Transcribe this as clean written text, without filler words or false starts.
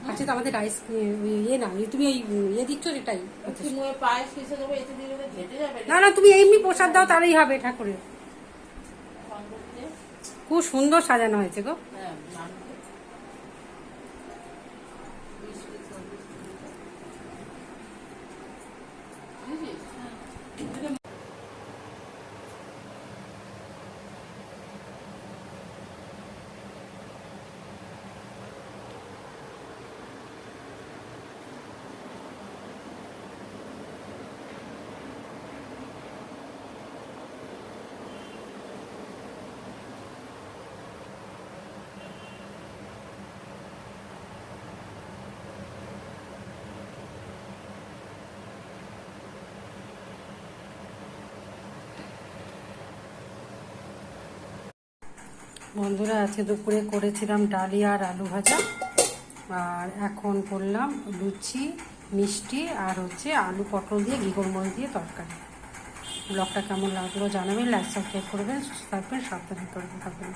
আচ্ছা তো আমাদের রাইস ইয়ে না তুমি ওই ইয়ে দিচ্ছ এটাই না না তুমি এমনি প্রসাদ দাও তাহলেই হবে ঠাকুরের। খুব সুন্দর সাজানো হয়েছে গো। বন্ধুরা আজকে দুপুরে করেছিলাম ডালিয়া আর আলু ভাজা, আর এখন করলাম লুচি মিষ্টি আর হচ্ছে আলু পটল দিয়ে ঘিগরমল দিয়ে তরকারি। ব্লগটা কেমন লাগলো জানাবেন, লাইক সাবস্ক্রাইব করবেন, সুস্থ থাকবেন, সাবধানে থাকবেন।